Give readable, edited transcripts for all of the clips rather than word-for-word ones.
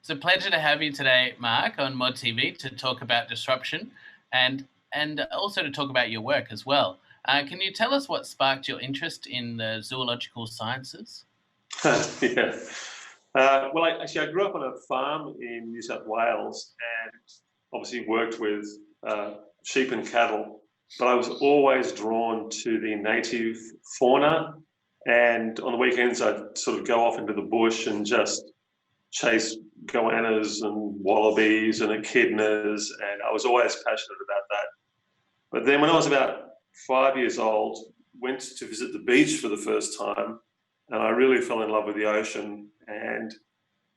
It's a pleasure to have you today, Mark, on Mod TV to talk about disruption and also to talk about your work as well. Can you tell us what sparked your interest in the zoological sciences? Yeah. Well, I grew up on a farm in New South Wales and obviously worked with sheep and cattle, but I was always drawn to the native fauna. And on the weekends, I'd sort of go off into the bush and just chase goannas and wallabies and echidnas, and I was always passionate about that. But then when I was about 5 years old, went to visit the beach for the first time, and I really fell in love with the ocean. And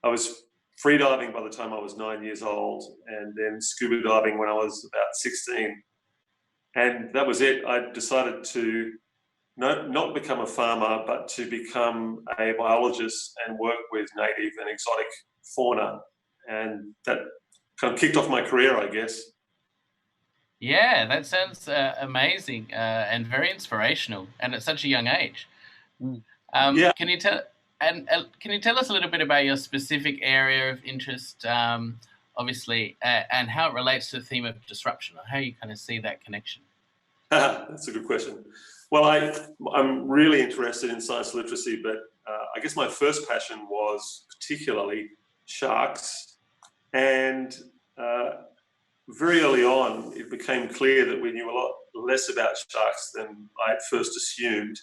I was free diving by the time I was 9 years old, and then scuba diving when I was about 16. And that was it. I decided to not become a farmer, but to become a biologist and work with native and exotic fauna. And that kind of kicked off my career, I guess. Yeah, that sounds amazing and very inspirational, and at such a young age. Yeah. Can you tell us a little bit about your specific area of interest, obviously, and how it relates to the theme of disruption, or how you kind of see that connection? That's a good question. Well, I'm really interested in science literacy, but I guess my first passion was particularly sharks. And very early on, it became clear that we knew a lot less about sharks than I at first assumed.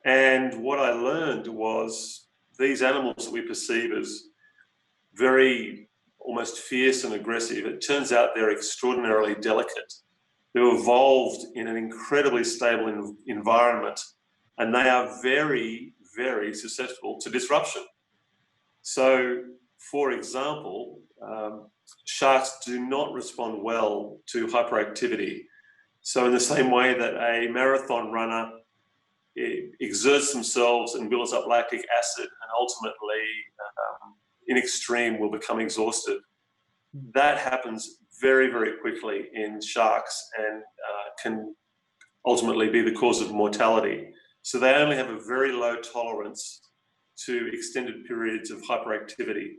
And what I learned was these animals that we perceive as very almost fierce and aggressive, it turns out they're extraordinarily delicate. They've evolved in an incredibly stable environment, and they are very, very susceptible to disruption. So, for example, sharks do not respond well to hyperactivity. So in the same way that a marathon runner exerts themselves and builds up lactic acid and ultimately, in extreme, will become exhausted, that happens very, very quickly in sharks and can ultimately be the cause of mortality. So they only have a very low tolerance to extended periods of hyperactivity.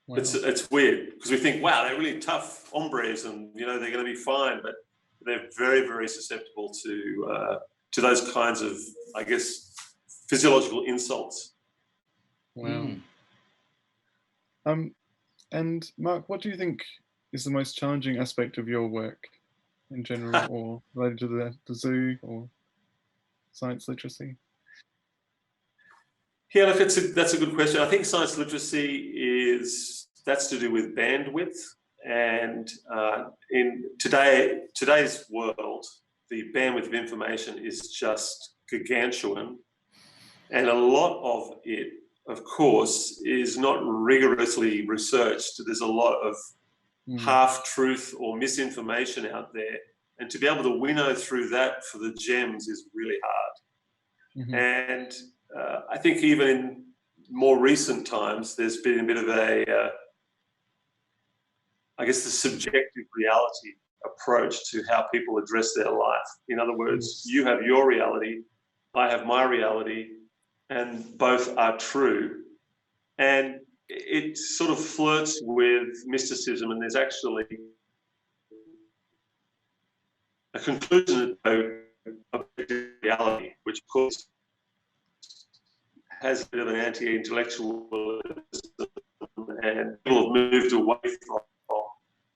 Wow. It's weird because we think, wow, they're really tough hombres and they're going to be fine, but they're very, very susceptible to those kinds of, I guess, physiological insults. Wow. And Mark, what do you think is the most challenging aspect of your work in general, or related to the zoo or science literacy? Yeah, look, that's a good question. I think science literacy that's to do with bandwidth, and in today's world, the bandwidth of information is just gargantuan, and a lot of it, of course, is not rigorously researched. There's a lot of half-truth or misinformation out there, and to be able to winnow through that for the gems is really hard. And I think even in more recent times, there's been a bit of I guess, the subjective reality approach to how people address their life. In other words, you have your reality, I have my reality, and both are true. And it sort of flirts with mysticism, and there's actually a conclusion of reality, which of course has a bit of an anti-intellectualism, and people have moved away from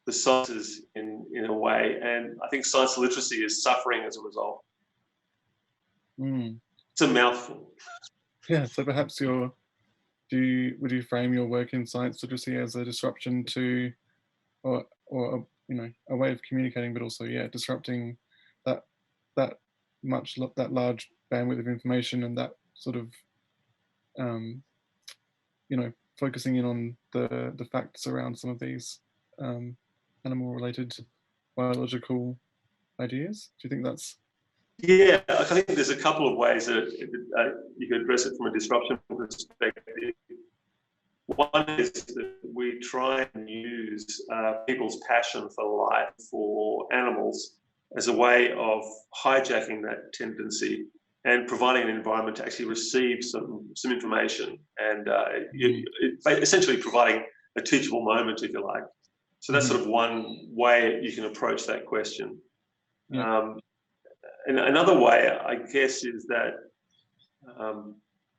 the sciences in a way, and I think science literacy is suffering as a result. It's a mouthful. Yeah, so perhaps would you frame your work in science literacy as a disruption to, or a way of communicating, but also disrupting that large bandwidth of information, and that sort of focusing in on the facts around some of these animal-related biological ideas? Do you think that's... Yeah, I think there's a couple of ways that you could address it from a disruption perspective. One is that we try and use people's passion for life, for animals, as a way of hijacking that tendency and providing an environment to actually receive some information, and essentially providing a teachable moment, if you like. So that's sort of one way you can approach that question. And another way, I guess, is that,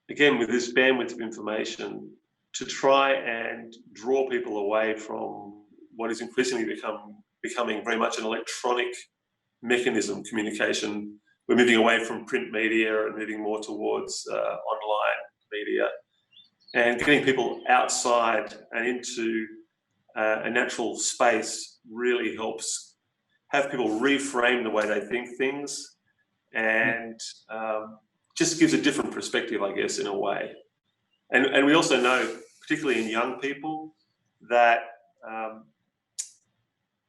again, with this bandwidth of information, to try and draw people away from what is increasingly becoming very much an electronic mechanism communication. We're moving away from print media and moving more towards online media, and getting people outside and into a natural space really helps have people reframe the way they think things, and just gives a different perspective, I guess, in a way. And we also know, particularly in young people, that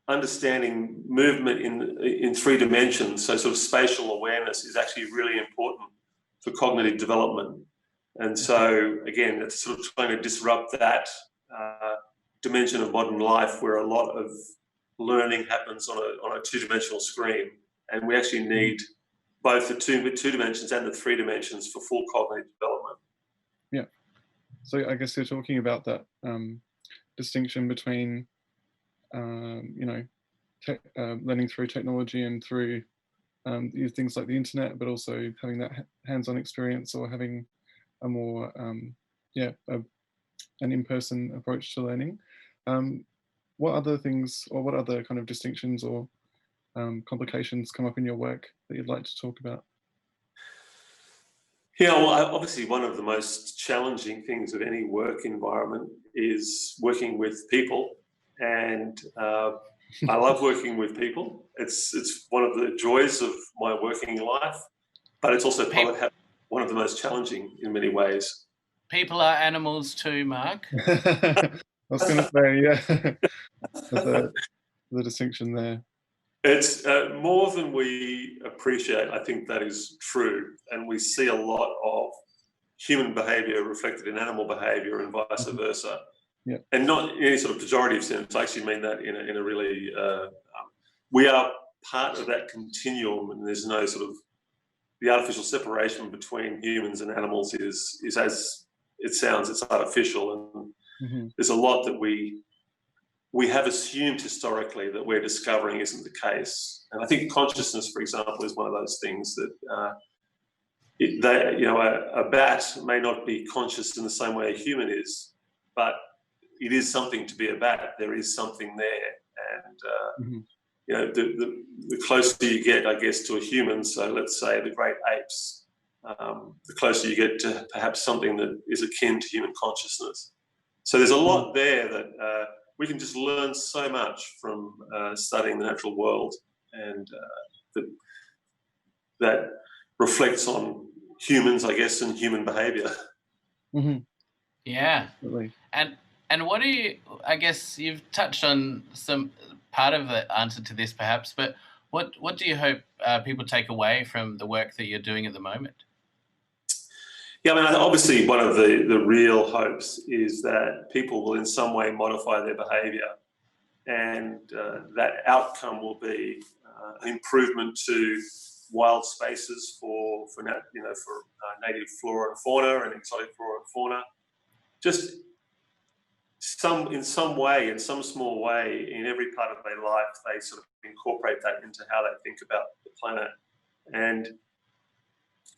understanding movement in 3 dimensions, so sort of spatial awareness, is actually really important for cognitive development. And so, again, it's sort of trying to disrupt that dimension of modern life where a lot of learning happens on a 2-dimensional screen. And we actually need both the two dimensions and the 3 dimensions for full cognitive development. Yeah. So I guess you're talking about that distinction between, you know, learning through technology and through things like the internet, but also having that hands-on experience, or having a more, an in-person approach to learning. What other things, or what other kind of distinctions or complications come up in your work that you'd like to talk about? Yeah, well, obviously one of the most challenging things of any work environment is working with people, and I love working with people. It's one of the joys of my working life, but it's also probably one of the most challenging in many ways. People are animals too, Mark. I was going to say, yeah, the distinction there. It's more than we appreciate. I think that is true, and we see a lot of human behaviour reflected in animal behaviour, and vice versa. Yeah. And not in any sort of pejorative sense. I actually mean that in a really, we are part of that continuum, and there's no sort of, the artificial separation between humans and animals is as it sounds, it's artificial, and there's a lot that we have assumed historically that we're discovering isn't the case. And I think consciousness, for example, is one of those things that a bat may not be conscious in the same way a human is, but it is something to be a bat. There is something there, and you know, the closer you get, I guess, to a human, so let's say the great apes, the closer you get to perhaps something that is akin to human consciousness. So there's a lot there that we can just learn so much from studying the natural world, and that reflects on humans, I guess, and human behaviour. Yeah. Absolutely. And what do you, I guess you've touched on some part of the answer to this perhaps, but what do you hope people take away from the work that you're doing at the moment? Yeah, I mean, obviously one of the real hopes is that people will in some way modify their behaviour, and that outcome will be an improvement to wild spaces for native flora and fauna and exotic flora and fauna. Just in some way, in some small way, in every part of their life, they sort of incorporate that into how they think about the planet, and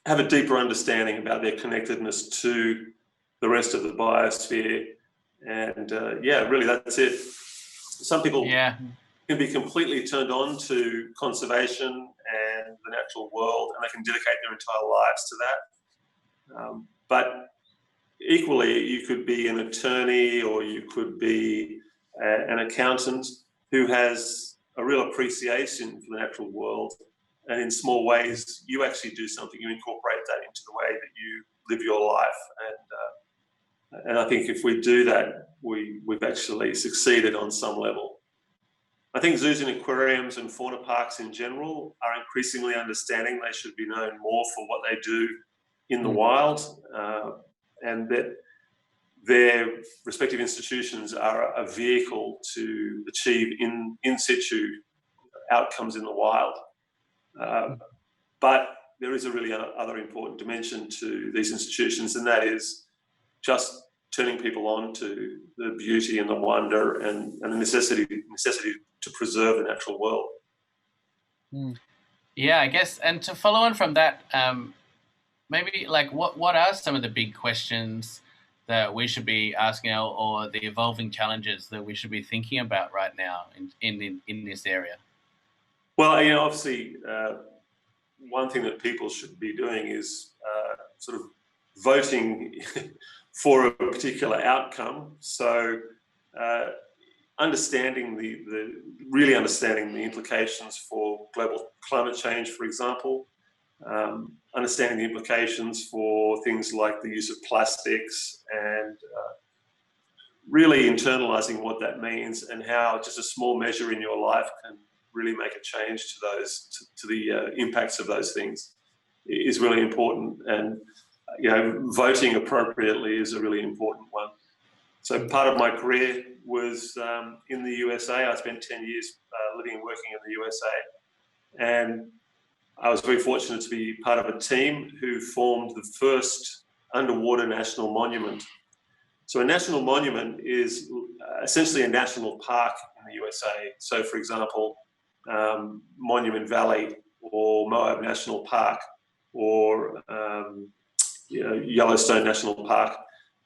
have a deeper understanding about their connectedness to the rest of the biosphere. And really, that's it. Some people can be completely turned on to conservation and the natural world, and they can dedicate their entire lives to that. But equally, you could be an attorney, or you could be an accountant who has a real appreciation for the natural world, and in small ways you actually do something, you incorporate that into the way that you live your life, and I think if we do that, we've actually succeeded on some level. I think zoos and aquariums and fauna parks in general are increasingly understanding they should be known more for what they do in the wild, and that their respective institutions are a vehicle to achieve in situ outcomes in the wild. But there is a really other important dimension to these institutions, and that is just turning people on to the beauty and the wonder and the necessity to preserve the natural world. Yeah, I guess, and to follow on from that, maybe like what are some of the big questions that we should be asking, or the evolving challenges that we should be thinking about right now in this area? Well, you know, obviously, one thing that people should be doing is sort of voting for a particular outcome. So, really understanding the implications for global climate change, for example, understanding the implications for things like the use of plastics, and really internalising what that means and how just a small measure in your life can really make a change to the impacts of those things is really important. And you know, voting appropriately is a really important one. So part of my career was in the USA. I spent 10 years living and working in the USA, and I was very fortunate to be part of a team who formed the first underwater national monument. So a national monument is essentially a national park in the USA. So, for example, Monument Valley or Moab National Park or Yellowstone National Park,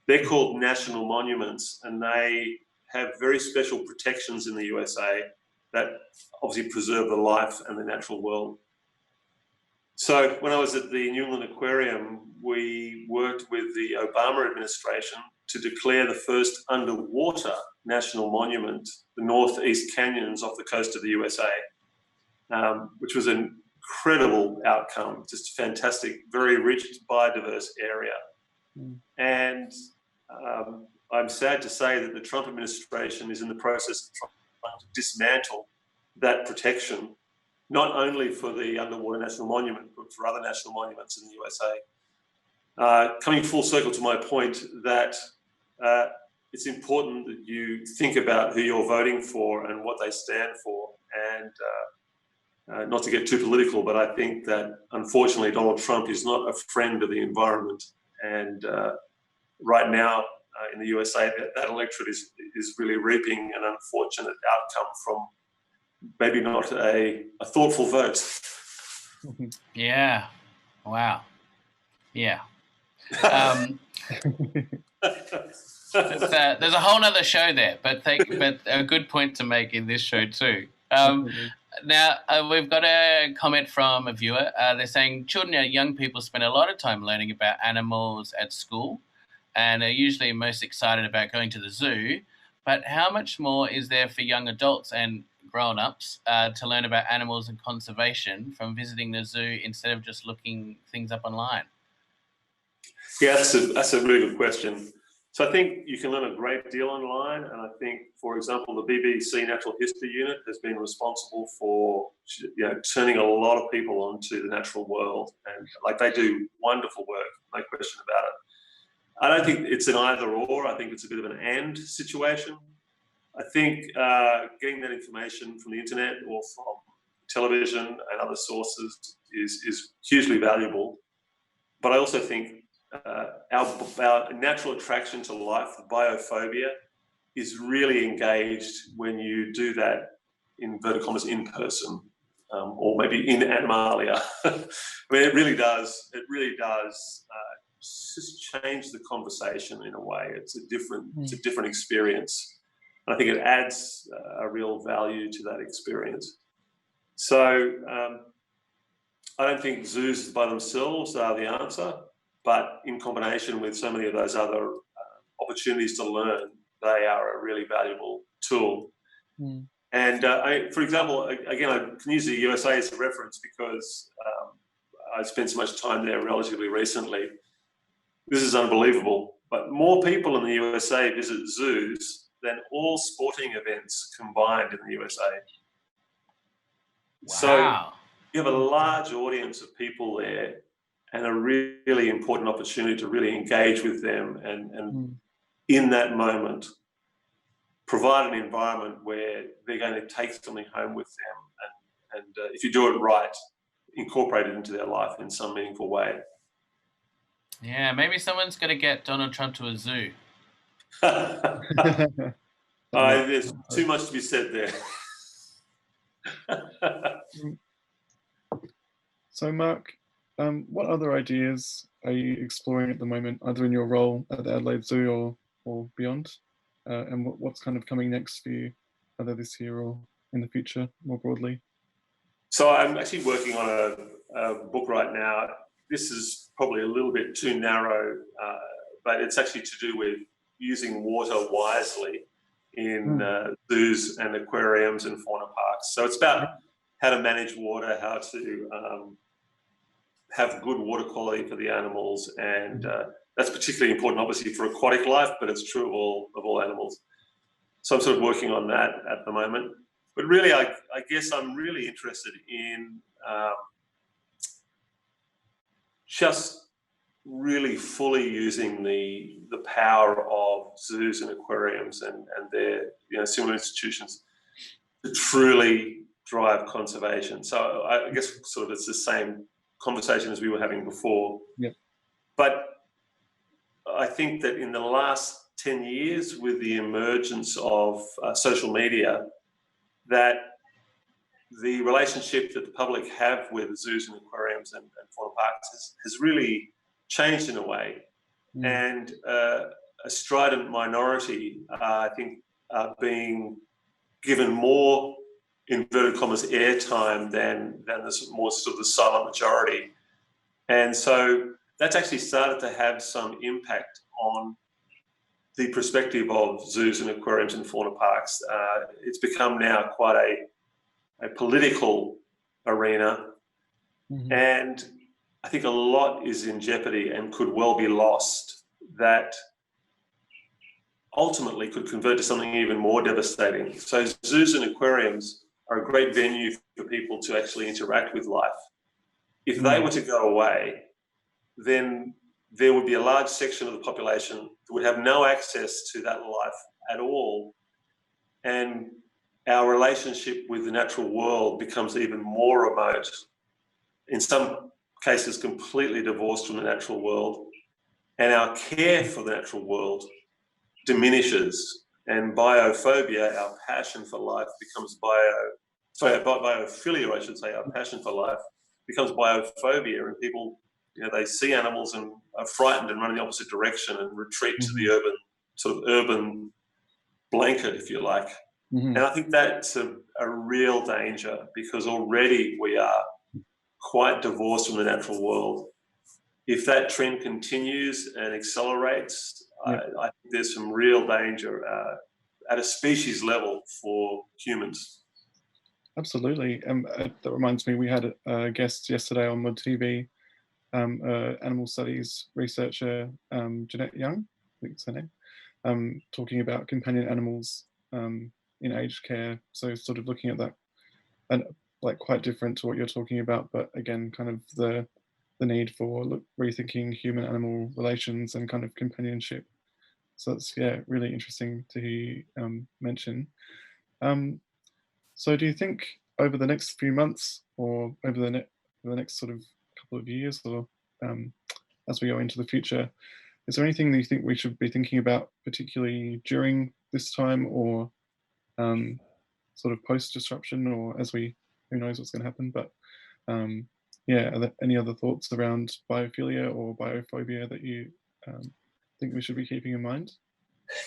they're called national monuments, and they have very special protections in the USA that obviously preserve the life and the natural world. So when I was at the New England Aquarium, we worked with the Obama administration to declare the first underwater national monument, the Northeast Canyons off the coast of the USA, which was an incredible outcome, just fantastic, very rich, biodiverse area. And I'm sad to say that the Trump administration is in the process of trying to dismantle that protection, not only for the underwater national monument, but for other national monuments in the USA. Coming full circle to my point that it's important that you think about who you're voting for and what they stand for. And not to get too political, but I think that unfortunately Donald Trump is not a friend of the environment. And right now in the USA, that electorate is really reaping an unfortunate outcome from maybe not a thoughtful vote. Yeah. Wow. Yeah. There's a whole other show there, but a good point to make in this show too. Now, we've got a comment from a viewer. They're saying children and young people spend a lot of time learning about animals at school and are usually most excited about going to the zoo. But how much more is there for young adults and grown-ups to learn about animals and conservation from visiting the zoo instead of just looking things up online? Yeah, that's a really good question. So I think you can learn a great deal online, and I think, for example, the BBC Natural History Unit has been responsible for turning a lot of people onto the natural world, and they do wonderful work, no question about it. I don't think it's an either or. I think it's a bit of an and situation. I think getting that information from the internet or from television and other sources is hugely valuable. But I also think our natural attraction to life, the biophobia, is really engaged when you do that, in inverted commas, in person, or maybe in animalia. I mean, it really does just change the conversation in a way. It's a different experience. And I think it adds a real value to that experience. So I don't think zoos by themselves are the answer, but in combination with so many of those other opportunities to learn, they are a really valuable tool. And for example, again, I can use the USA as a reference because I spent so much time there relatively recently. This is unbelievable, but more people in the USA visit zoos than all sporting events combined in the USA. Wow. So you have a large audience of people there, and a really important opportunity to really engage with them and in that moment provide an environment where they're going to take something home with them. And if you do it right, incorporated into their life in some meaningful way. Yeah, maybe someone's got to get Donald Trump to a zoo. There's too much to be said there. So, Mark, what other ideas are you exploring at the moment, either in your role at the Adelaide Zoo or beyond? And what's kind of coming next for you, either this year or in the future more broadly? So I'm actually working on a book right now. This is probably a little bit too narrow, but it's actually to do with using water wisely in zoos and aquariums and fauna parks. So it's about how to manage water, how to have good water quality for the animals, and that's particularly important, obviously, for aquatic life, but it's true of all animals. So I'm sort of working on that at the moment. But really, I guess I'm really interested in just really fully using the power of zoos and aquariums and their similar institutions to truly drive conservation. So I guess sort of it's the same conversation as we were having before. Yep. But I think that in the last 10 years, with the emergence of social media, that the relationship that the public have with zoos and aquariums and fauna parks has really changed in a way. And a strident minority, I think, are being given more, inverted commas, airtime than the more sort of the silent majority. And so that's actually started to have some impact on the perspective of zoos and aquariums and fauna parks. It's become now quite a political arena, and I think a lot is in jeopardy and could well be lost that ultimately could convert to something even more devastating. So zoos and aquariums are a great venue for people to actually interact with life. If they were to go away, then there would be a large section of the population that would have no access to that life at all, and our relationship with the natural world becomes even more remote, in some cases completely divorced from the natural world, and our care for the natural world diminishes, and biophobia, our passion for life, becomes biophilia, I should say, our passion for life becomes biophobia, and people, they see animals and are frightened and run in the opposite direction and retreat to the urban blanket, if you like. And I think that's a real danger, because already we are quite divorced from the natural world. If that trend continues and accelerates, I think there's some real danger at a species level for humans. Absolutely. That reminds me, we had a guest yesterday on Mod TV, animal studies researcher, Jeanette Young, I think it's her name, talking about companion animals in aged care. So sort of looking at that, and like quite different to what you're talking about, but again, kind of the need for rethinking human-animal relations and kind of companionship. So it's really interesting to hear you mention. So do you think over the next few months, or over the next sort of couple of years, or as we go into the future, is there anything that you think we should be thinking about, particularly during this time, or sort of post-disruption, or who knows what's going to happen? But are there any other thoughts around biophilia or biophobia that you think we should be keeping in mind?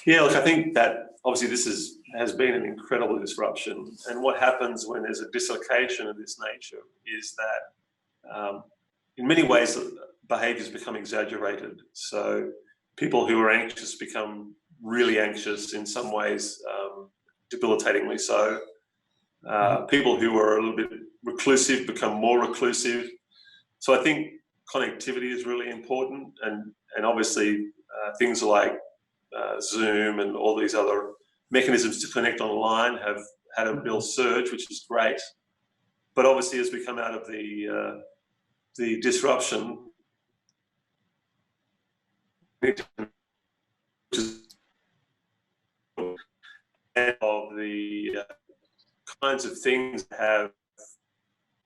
Yeah, look, I think that obviously this has been an incredible disruption, and what happens when there's a dislocation of this nature is that in many ways behaviours become exaggerated. So people who are anxious become really anxious, in some ways debilitatingly so. People who are a little bit reclusive become more reclusive. So I think connectivity is really important, and obviously things like Zoom and all these other mechanisms to connect online have had a real surge, which is great. But obviously, as we come out of the disruption, of the kinds of things that have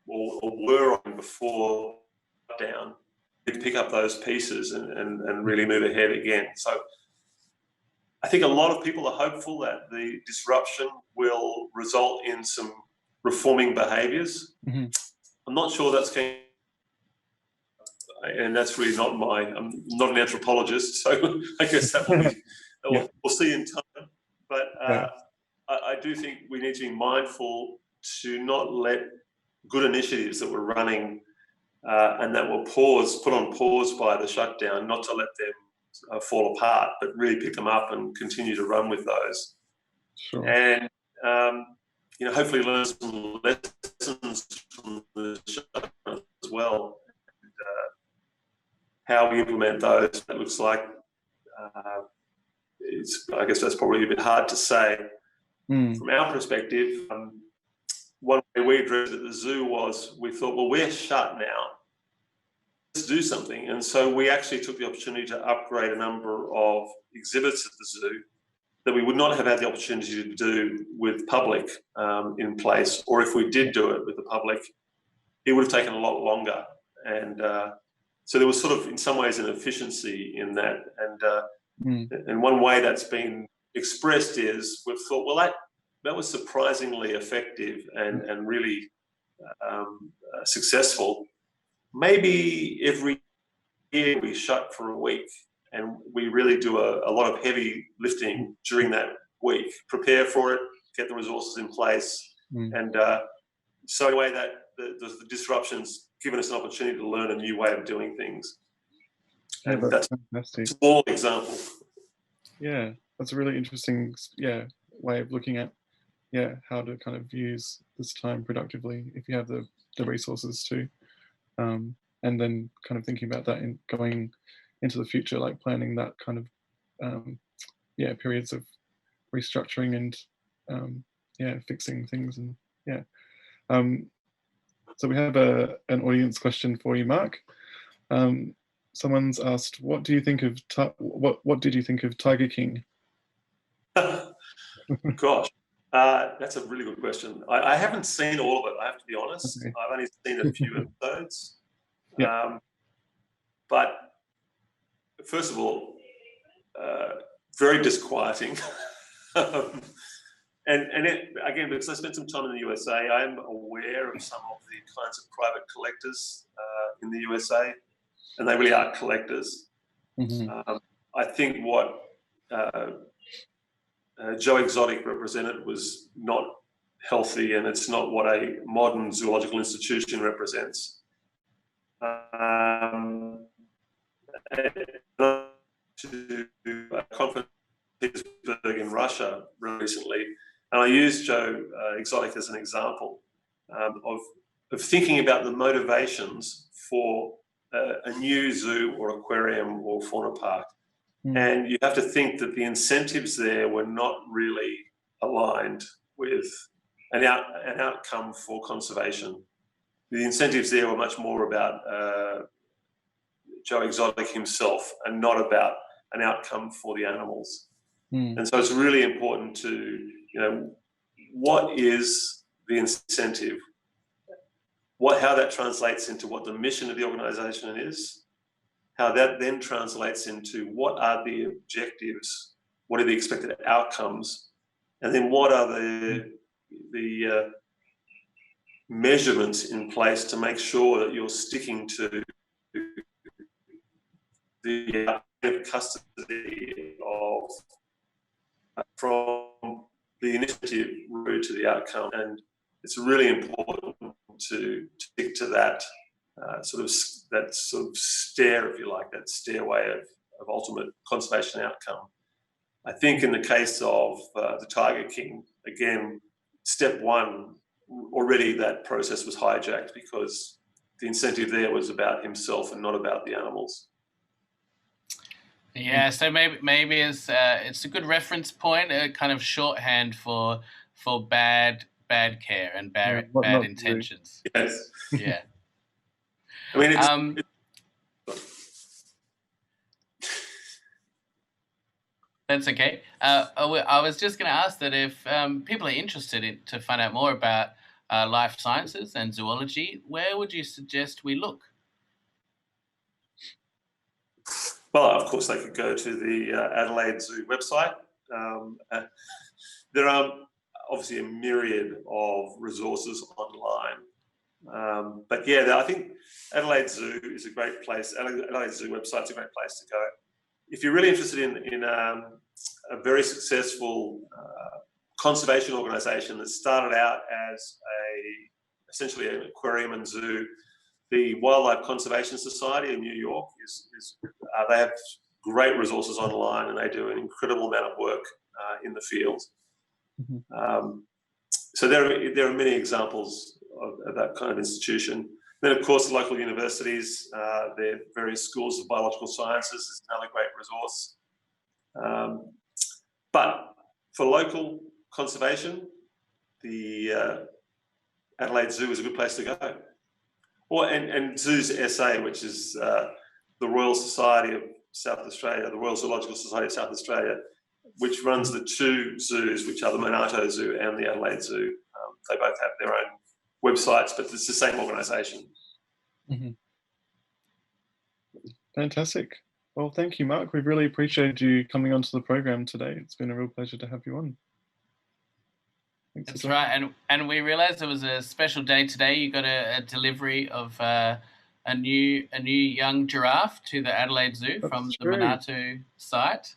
or were on before down, to pick up those pieces and really move ahead again. So I think a lot of people are hopeful that the disruption will result in some reforming behaviours. Mm-hmm. I'm not sure that's going, and that's really not I'm not an anthropologist, so I guess that will be, we'll see in time. But I do think we need to be mindful to not let good initiatives that we're running and that were put on pause by the shutdown, not to let them fall apart, but really pick them up and continue to run with those. Sure. And hopefully learn some lessons from the shutdown as well. And, how we implement those, it looks like I guess that's probably a bit hard to say. From our perspective. One way we addressed at the zoo was we thought, well, we're shut now. Let's do something. And so we actually took the opportunity to upgrade a number of exhibits at the zoo that we would not have had the opportunity to do with public in place, or if we did do it with the public, it would have taken a lot longer. And so there was sort of, in some ways, an efficiency in that. And one way that's been expressed is we've thought, well, that was surprisingly effective and really successful. Maybe every year we shut for a week and we really do a lot of heavy lifting during that week, prepare for it, get the resources in place. And so in a way that the disruption's given us an opportunity to learn a new way of doing things. And that's fantastic. A small example. Yeah, that's a really interesting way of looking at how to kind of use this time productively if you have the resources to, and then kind of thinking about that in going into the future, like planning that kind of periods of restructuring and fixing things and so we have an audience question for you, Mark. Someone's asked, what did you think of Tiger King? Gosh. That's a really good question. I haven't seen all of it, I have to be honest. Okay. I've only seen a few episodes. But first of all, very disquieting. And again, because I spent some time in the USA, I'm aware of some of the kinds of private collectors in the USA, and they really are collectors. I think what Joe Exotic represented was not healthy, and it's not what a modern zoological institution represents. To a conference in Petersburg in Russia recently, and I used Joe Exotic as an example of thinking about the motivations for a new zoo or aquarium or fauna park. And you have to think that the incentives there were not really aligned with an outcome for conservation. The incentives there were much more about Joe Exotic himself and not about an outcome for the animals. And so it's really important to, what is the incentive? How that translates into what the mission of the organisation is, how that then translates into what are the objectives, what are the expected outcomes, and then what are the measurements in place to make sure that you're sticking to the custody of from the initiative route to the outcome. And it's really important to stick to that sort of stair, if you like, that stairway of ultimate conservation outcome. I think in the case of the Tiger King, again, step one, already that process was hijacked because the incentive there was about himself and not about the animals. Yeah, so maybe it's a good reference point, a kind of shorthand for bad care and bad intentions. Yes. Yeah. I mean, that's okay. I was just going to ask that if people are interested to find out more about life sciences and zoology, where would you suggest we look? Well, of course, they could go to the Adelaide Zoo website. There are obviously a myriad of resources online. But yeah, I think Adelaide Zoo is a great place. Adelaide Zoo website's a great place to go. If you're really interested in a very successful conservation organisation that started out as essentially an aquarium and zoo, the Wildlife Conservation Society in New York they have great resources online, and they do an incredible amount of work in the field. Mm-hmm. So there are many examples of that kind of institution. Then, of course, the local universities, their various schools of biological sciences is another great resource. But for local conservation, the Adelaide Zoo is a good place to go. And Zoos SA, which is the Royal Society of South Australia, the Royal Zoological Society of South Australia, which runs the two zoos, which are the Monarto Zoo and the Adelaide Zoo. They both have their own websites, but it's the same organisation. Mm-hmm. Fantastic. Well, thank you, Mark. We've really appreciated you coming onto the program today. It's been a real pleasure to have you on. Thanks. That's right, and we realised it was a special day today. You got a delivery of a new young giraffe to the Adelaide Zoo. That's from true. The Monarto site.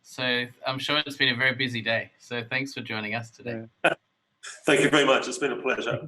So I'm sure it's been a very busy day. So thanks for joining us today. Yeah. Thank you very much. It's been a pleasure.